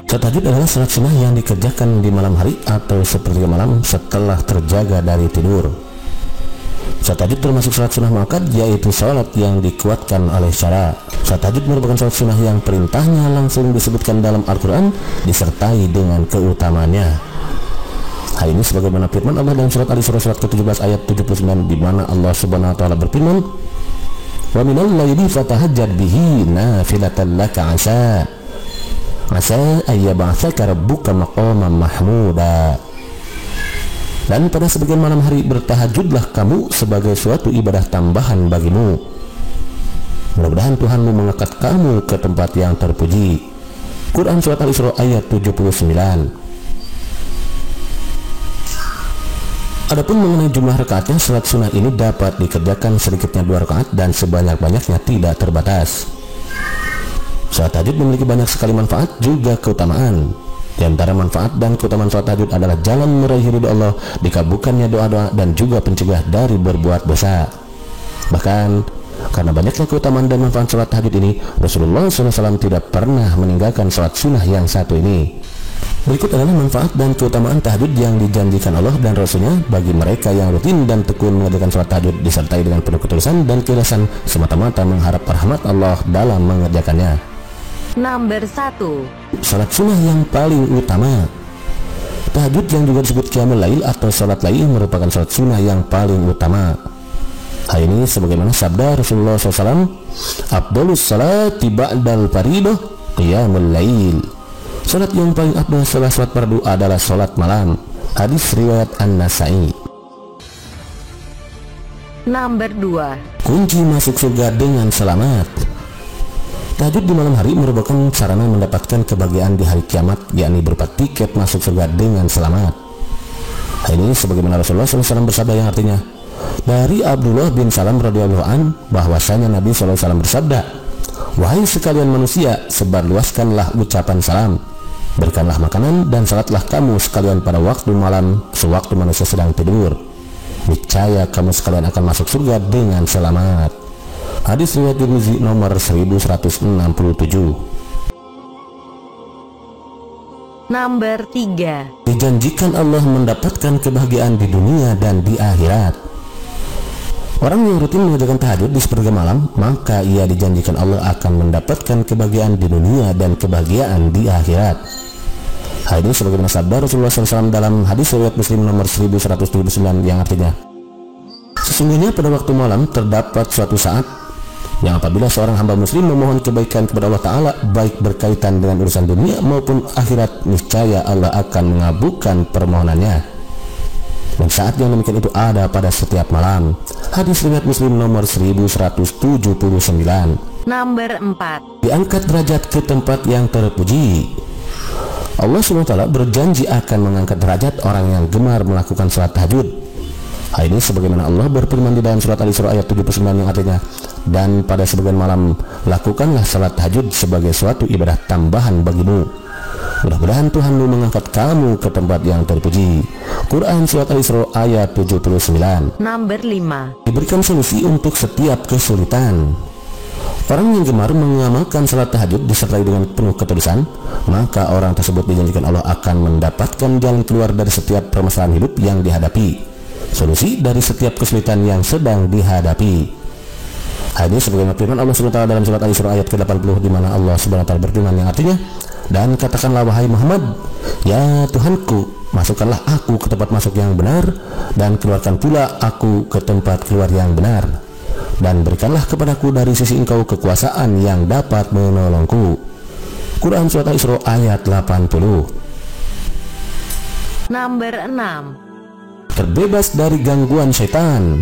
Salat tahajud adalah salat sunnah yang dikerjakan di malam hari atau sepertiga malam setelah terjaga dari tidur. Salat tahajud termasuk salat sunnah muakkad, yaitu salat yang dikuatkan oleh syara. Salat tahajud merupakan salat sunnah yang perintahnya langsung disebutkan dalam Al-Quran disertai dengan keutamaannya. Hal ini sebagaimana firman Allah dalam surat Al-Isra surat ke-17 ayat 79, di mana Allah Subhanahu wa taala berfirman, "Wa minal laili fatahajjad bihi nafilatan laka asa ayyab'atsaka rabbuka maqaman mahmuda." Dan pada sebagian malam hari bertahajudlah kamu sebagai suatu ibadah tambahan bagimu. Mudah-mudahan Tuhanmu mengangkat kamu ke tempat yang terpuji. Quran surat Al-Isra ayat 79. Adapun mengenai jumlah rakaatnya, salat sunnah ini dapat dikerjakan sedikitnya 2 rakaat dan sebanyak-banyaknya tidak terbatas. Salat tahajud memiliki banyak sekali manfaat juga keutamaan. Di antara manfaat dan keutamaan salat tahajud adalah jalan meraih ridho Allah, dikabulkannya doa-doa, dan juga pencegah dari berbuat dosa. Bahkan karena banyaknya keutamaan dan manfaat salat tahajud ini, Rasulullah SAW tidak pernah meninggalkan salat sunnah yang satu ini. Berikut adalah manfaat dan keutamaan tahajud yang dijanjikan Allah dan Rasulnya bagi mereka yang rutin dan tekun mengerjakan salat tahajud disertai dengan penuh ketulusan dan keikhlasan semata-mata mengharap rahmat Allah dalam mengerjakannya. Nomor 1. Salat sunnah yang paling utama. Tahajud yang juga disebut qiyamul lail atau salat lail merupakan salat sunnah yang paling utama. Hal ini sebagaimana sabda Rasulullah SAW, "Afdhalus salati ba'dal faridah qiyamul lail." Salat yang paling afdal setelah salat fardu adalah salat malam. Hadis riwayat An-Nasa'i. Nomor 2. Kunci masuk surga dengan selamat. Tahajud di malam hari merupakan sarana mendapatkan kebahagiaan di hari kiamat, yakni berupa tiket masuk surga dengan selamat. Hal ini sebagaimana Rasulullah SAW bersabda yang artinya, dari Abdullah bin Salam radhiyallahu an bahwasanya Nabi SAW bersabda, "Wahai sekalian manusia, sebarluaskanlah ucapan salam, berikanlah makanan dan salatlah kamu sekalian pada waktu malam sewaktu manusia sedang tidur. Niscaya kamu sekalian akan masuk surga dengan selamat." Hadis riwayat Tirmizi nomor 1167. Nomor 3. Dijanjikan Allah mendapatkan kebahagiaan di dunia dan di akhirat. Orang yang rutin mengerjakan tahajud di sepertiga malam, maka ia dijanjikan Allah akan mendapatkan kebahagiaan di dunia dan kebahagiaan di akhirat. Hal ini sebagaimana sabda Rasulullah SAW dalam hadis riwayat Muslim nomor 1179 yang artinya, sesungguhnya pada waktu malam terdapat suatu saat yang apabila seorang hamba muslim memohon kebaikan kepada Allah Ta'ala, baik berkaitan dengan urusan dunia maupun akhirat, niscaya Allah akan mengabulkan permohonannya. Dan saat yang demikian itu ada pada setiap malam. Hadis riwayat Muslim nomor 1179. Nomor 4. Diangkat derajat ke tempat yang terpuji. Allah SWT berjanji akan mengangkat derajat orang yang gemar melakukan salat tahajud. Hal ini sebagaimana Allah berfirman di dalam surat Al-Isra ayat 79 yang artinya, dan pada sebagian malam lakukanlah salat tahajud sebagai suatu ibadah tambahan bagimu. Mudah-mudahan Tuhanmu mengangkat kamu ke tempat yang terpuji. Quran surat Al-Isra ayat 79. Nomor 5. Diberikan solusi untuk setiap kesulitan. Orang yang gemar mengamalkan salat tahajud disertai dengan penuh ketulusan, maka orang tersebut dijanjikan Allah akan mendapatkan jalan keluar dari setiap permasalahan hidup yang dihadapi, solusi dari setiap kesulitan yang sedang dihadapi. Hal ini sebagaimana firman Allah SWT dalam surat Al-Isra ayat ke-80, di mana Allah SWT berfirman yang artinya, dan katakanlah wahai Muhammad, ya Tuhanku, masukkanlah aku ke tempat masuk yang benar, dan keluarkan pula aku ke tempat keluar yang benar, dan berikanlah kepadaku dari sisi engkau kekuasaan yang dapat menolongku. Quran surat Al-Isra ayat 80. Nomor 6. Terbebas dari gangguan syaitan.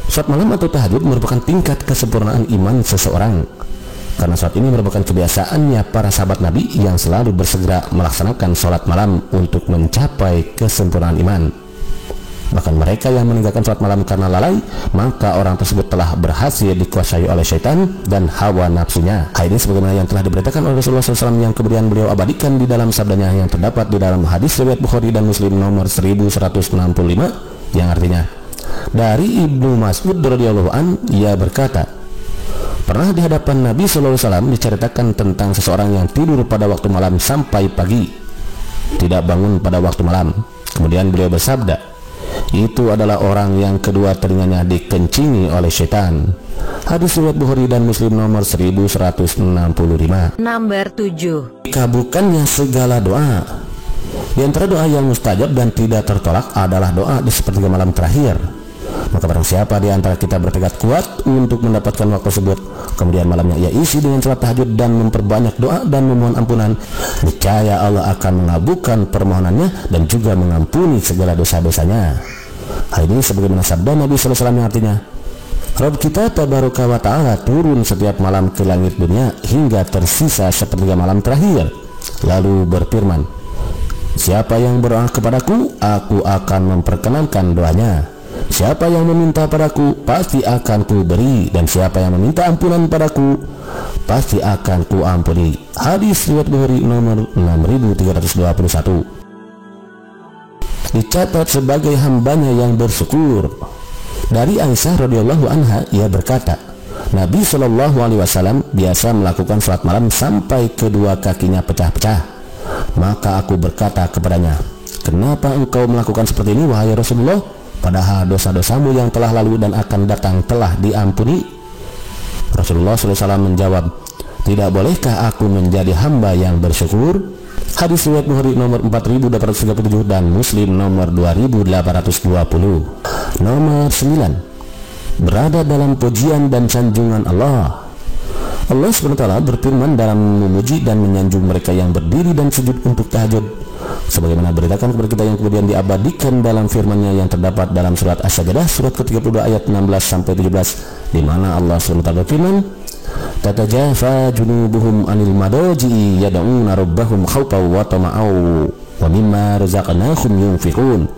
Salat malam atau tahajud merupakan tingkat kesempurnaan iman seseorang, karena saat ini merupakan kebiasaannya para sahabat Nabi yang selalu bersegera melaksanakan salat malam untuk mencapai kesempurnaan iman. Bahkan mereka yang meninggalkan salat malam karena lalai, maka orang tersebut telah berhasil dikuasai oleh syaitan dan hawa nafsunya. Hal ini sebagaimana yang telah diberitakan oleh Rasulullah SAW yang kemudian beliau abadikan di dalam sabdanya yang terdapat di dalam hadis riwayat Bukhari dan Muslim nomor 1165 yang artinya, dari Ibnu Mas'ud radhiyallahu an, ia berkata, Pernah di hadapan Nabi SAW diceritakan tentang seseorang yang tidur pada waktu malam sampai pagi, tidak bangun pada waktu malam. Kemudian beliau bersabda, itu adalah orang yang kedua telinganya dikencingi oleh setan. Hadis riwayat Bukhari dan Muslim nomor 1165. Nomor 7. Dikabulkannya segala doa. Di antara doa yang mustajab dan tidak tertolak adalah doa di sepertiga malam terakhir. Maka barang siapa di antara kita bertekad kuat untuk mendapatkan waktu tersebut, kemudian malamnya ia isi dengan salat tahajud dan memperbanyak doa dan memohon ampunan, niscaya Allah akan mengabulkan permohonannya dan juga mengampuni segala dosa-dosanya. Hal ini sebagaimana sabda Nabi SAW yang artinya, Rabb kita tabaraka wa ta'ala turun setiap malam ke langit dunia hingga tersisa sepertiga malam terakhir, lalu berfirman, siapa yang berdoa kepadaku, aku akan memperkenankan doanya. Siapa yang meminta padaku, pasti akan ku beri, dan siapa yang meminta ampunan padaku, pasti akan ku ampuni. Hadis riwayat Bukhari nomor 6321. Dicatat sebagai hambanya yang bersyukur. Dari Aisyah radhiyallahu anha, ia berkata, Nabi SAW biasa melakukan salat malam sampai kedua kakinya pecah-pecah. Maka aku berkata kepadanya, kenapa engkau melakukan seperti ini wahai Rasulullah? Padahal dosa-dosamu yang telah lalu dan akan datang telah diampuni. Rasulullah SAW menjawab, tidak bolehkah aku menjadi hamba yang bersyukur? Hadis riwayat Bukhari nomor 4837 dan Muslim nomor 2820. Nomor 9. Berada dalam pujian dan sanjungan Allah. Allah SWT berfirman dalam memuji dan menyanjung mereka yang berdiri dan sujud untuk tahajud, sebagaimana beritakan kepada kita yang kemudian diabadikan dalam firman-Nya yang terdapat dalam surat As-Sajdah surat ke-32 ayat 16-17, di mana Allah SWT berfirman, tatajafa junubuhum anil madaji'i yad'una rabbahum khawfan wa tama'aw wa mimma razaqnahum yunfiqun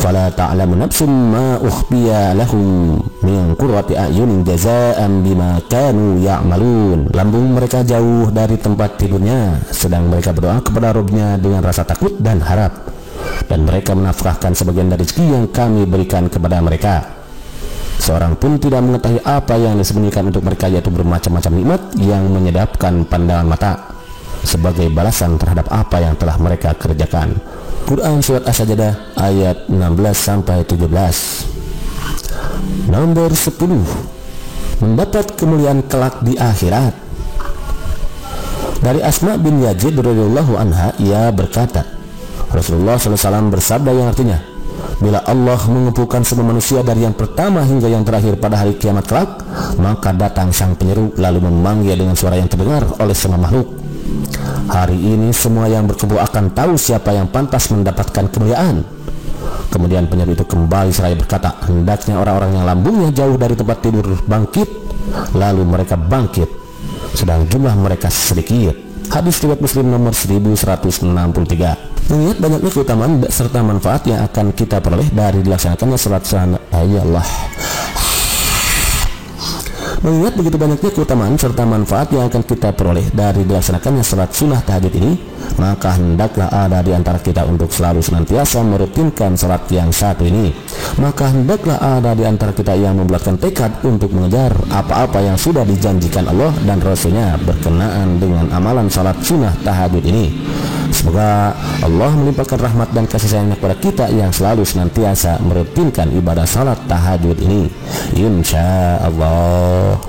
fala ta'lamu nafsum ma ukhfiya lahum min qurrati a'yunin jazaa'an bima kanu ya'malun. Lambung mereka jauh dari tempat tidurnya, sedang mereka berdoa kepada Rabb-Nya dengan rasa takut dan harap, dan mereka menafkahkan sebagian dari rezeki yang kami berikan kepada mereka. Seorang pun tidak mengetahui apa yang disembunyikan untuk mereka, yaitu bermacam-macam nikmat yang menyedapkan pandangan mata, sebagai balasan terhadap apa yang telah mereka kerjakan. Quran surat As-Sajdah ayat 16-17. Nomor 10. Mendapat kemuliaan kelak di akhirat. Dari Asma bin Yazid radhiyallahu anha, ia berkata, Rasulullah SAW bersabda yang artinya, bila Allah mengumpulkan semua manusia dari yang pertama hingga yang terakhir pada hari kiamat kelak, maka datang sang penyeru lalu memanggil dengan suara yang terdengar oleh semua makhluk. Hari ini semua yang berkumpul akan tahu siapa yang pantas mendapatkan kemuliaan. Kemudian penyeru itu kembali seraya berkata, hendaknya orang-orang yang lambungnya jauh dari tempat tidur bangkit. Lalu mereka bangkit, sedang jumlah mereka sedikit. Hadis riwayat Muslim nomor 1163. Mengingat banyaknya keutamaan serta manfaat yang akan kita peroleh dari dilaksanakannya salat sunnah, mengingat begitu banyaknya keutamaan serta manfaat yang akan kita peroleh dari dilaksanakannya salat sunnah tahajud ini, maka hendaklah ada di antara kita untuk selalu senantiasa merutinkan salat yang satu ini. Maka hendaklah ada di antara kita yang membulatkan tekad untuk mengejar apa-apa yang sudah dijanjikan Allah dan Rasul-Nya berkenaan dengan amalan salat sunnah tahajud ini. Semoga Allah melimpahkan rahmat dan kasih sayangnya kepada kita yang selalu senantiasa merutinkan ibadah salat tahajud ini, insya Allah.